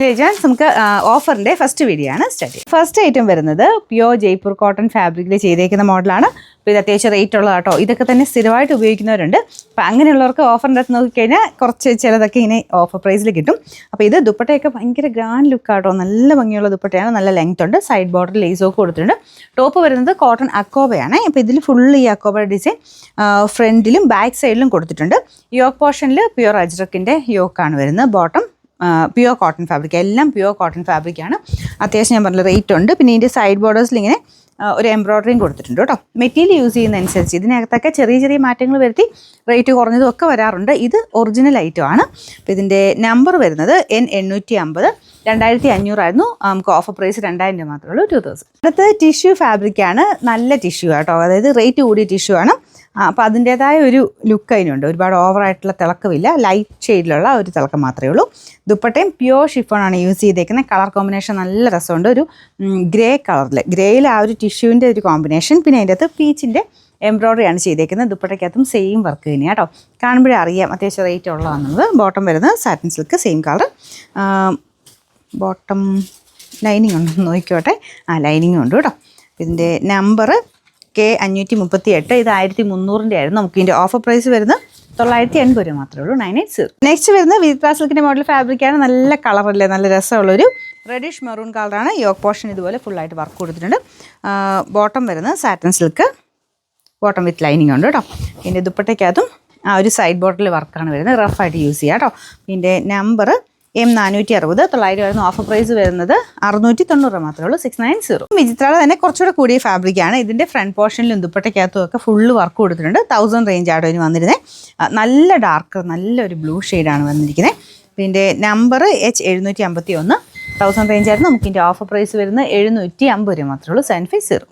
നമുക്ക് ഓഫറിൻ്റെ first video ആണ് start ചെയ്യുന്നത്. ഫസ്റ്റ് ഐറ്റം വരുന്നത് പ്യോർ ജയ്പൂർ കോട്ടൺ ഫാബ്രിക്കിൽ ചെയ്തേക്കുന്ന മോഡലാണ്. അപ്പോൾ ഇത് അത്യാവശ്യം റേറ്റ് ഉള്ളത് കേട്ടോ. ഇതൊക്കെ തന്നെ സ്ഥിരമായിട്ട് ഉപയോഗിക്കുന്നവരുണ്ട്. അപ്പോൾ അങ്ങനെയുള്ളവർക്ക് ഓഫറിൻ്റെ അടുത്ത് നോക്കിക്കഴിഞ്ഞാൽ കുറച്ച് ചിലതൊക്കെ ഇങ്ങനെ ഓഫർ പ്രൈസിൽ കിട്ടും. അപ്പോൾ ഇത് ദുപ്പട്ടയൊക്കെ ഭയങ്കര ഗ്രാൻഡ് ലുക്കാട്ടോ. നല്ല ഭംഗിയുള്ള ദുപ്പട്ടയാണ്. നല്ല ലെങ്ത് ഉണ്ട്. സൈഡ് ബോർഡർ ലേസ് ഒക്കെ കൊടുത്തിട്ടുണ്ട്. ടോപ്പ് വരുന്നത് കോട്ടൺ അക്കോബയാണ്. അപ്പോൾ ഇതിൽ ഫുള്ള് ഈ അക്കോബ ഡിസൈൻ ഫ്രണ്ടിലും ബാക്ക് സൈഡിലും കൊടുത്തിട്ടുണ്ട്. യോക്ക് പോർഷനിൽ പ്യുവർ അജ്രക്കിൻ്റെ യോക്കാണ് വരുന്നത്. ബോട്ടം പ്യുവർ കോട്ടൺ ഫാബ്രിക്, എല്ലാം പ്യുവർ കോട്ടൺ ഫാബ്രിക്കാണ്. അത്യാവശ്യം ഞാൻ പറഞ്ഞ റേറ്റ് ഉണ്ട്. പിന്നെ ഇതിൻ്റെ സൈഡ് ബോർഡേഴ്സിൽ ഇങ്ങനെ ഒരു എംബ്രോയ്ഡറിയും കൊടുത്തിട്ടുണ്ട് കേട്ടോ. മെറ്റീരിയൽ യൂസ് ചെയ്യുന്നതനുസരിച്ച് ഇതിനകത്തൊക്കെ ചെറിയ ചെറിയ മാറ്റങ്ങൾ വരുത്തി റേറ്റ് കുറഞ്ഞതും ഒക്കെ വരാറുണ്ട്. ഇത് ഒറിജിനൽ ഐറ്റം ആണ്. അപ്പോൾ ഇതിൻ്റെ നമ്പർ വരുന്നത് N850, 2500 ആയിരുന്നു. നമുക്ക് ഓഫർ പ്രൈസ് 2000 മാത്രമേ ഉള്ളൂ, 2000. അടുത്തത് ടിഷ്യൂ ഫാബ്രിക്കാണ്. നല്ല ടിഷ്യൂ കേട്ടോ, അതായത് റേറ്റ് കൂടിയ ടിഷ്യൂ ആണ്. അപ്പോൾ അതിൻ്റേതായ ഒരു ലുക്ക് അതിനുണ്ട്. ഒരുപാട് ഓവറായിട്ടുള്ള തിളക്കമില്ല, ലൈറ്റ് ഷെയ്ഡിലുള്ള ഒരു തിളക്കം മാത്രമേ ഉള്ളൂ. ദുപ്പട്ടയും പ്യുവർ ഷിഫോണാണ് യൂസ് ചെയ്തേക്കുന്നത്. കളർ കോമ്പിനേഷൻ നല്ല രസമുണ്ട്. ഒരു ഗ്രേ കളറിൽ, ഗ്രേയിൽ ആ ഒരു ടിഷ്യൂവിൻ്റെ ഒരു കോമ്പിനേഷൻ. പിന്നെ അതിൻ്റെ അകത്ത് പീച്ചിൻ്റെ എംബ്രോയ്ഡറി ആണ് ചെയ്തേക്കുന്നത്. ദുപ്പട്ടയ്ക്കകത്തും സെയിം വർക്ക് തന്നെയാണ് കേട്ടോ. കാണുമ്പോഴേ അറിയാം അത്യാവശ്യം റേറ്റ് ഉള്ളതാണെന്നുള്ളത്. ബോട്ടം വരുന്നത് satin silk, same colour. Bottom lining ഉണ്ടെന്ന് നോക്കിക്കോട്ടെ. ലൈനിങ്ങും ഉണ്ട് കേട്ടോ. ഇതിൻ്റെ നമ്പർ K538. ഇത് 1300 ആയിരുന്നു. നമുക്ക് ഇതിൻ്റെ ഓഫർ പ്രൈസ് വരുന്നത് 980 രൂപ മാത്രമേ ഉള്ളൂ, 980. നെക്സ്റ്റ് വരുന്നത് വിത്ര സിൽക്കിൻ്റെ മോഡൽ ഫാബ്രിക്കാണ്. നല്ല കളറല്ലേ, നല്ല രസമുള്ളൊരു റെഡിഷ് മെറൂൺ കളറാണ്. യോക്ക് പോർഷൻ ഇതുപോലെ ഫുള്ളായിട്ട് വർക്ക് കൊടുത്തിട്ടുണ്ട്. ബോട്ടം വരുന്നത് satin silk, bottom with lining ഉണ്ട് കേട്ടോ. ഇതിൻ്റെ ദുപ്പട്ടയ്ക്കകത്തും ആ ഒരു സൈഡ് ബോർഡറിൽ വർക്കാണ് വരുന്നത്. റഫായിട്ട് യൂസ് ചെയ്യാം കേട്ടോ. ഇതിൻ്റെ നമ്പർ M460, 900 ആയിരുന്നു. ഓഫർ പ്രൈസ് വരുന്നത് 690 മാത്രമേ ഉള്ളൂ, 690. വിചിത്രയുടെ തന്നെ കുറച്ചുകൂടെ കൂടിയ ഫാബ്രിക്കാണ്. ഇതിൻ്റെ ഫ്രണ്ട് പോർഷനിലും ദുപ്പട്ടയ്ക്കകത്തും ഒക്കെ ഫുള്ള് വർക്ക് കൊടുത്തിട്ടുണ്ട്. 1000 റേഞ്ച് ആട്ടോ ഇതിന് വന്നിരുന്നത്. നല്ല ഡാർക്ക്, നല്ലൊരു ബ്ലൂ ഷെയ്ഡാണ് വന്നിരിക്കുന്നത്. ഇതിൻ്റെ നമ്പർ H751, 1000 റേഞ്ച് ആയിരുന്നു. നമുക്ക് ഇതിൻ്റെ ഓഫർ പ്രൈസ് വരുന്നത് 750 രൂപ മാത്രമേ ഉള്ളൂ, 750.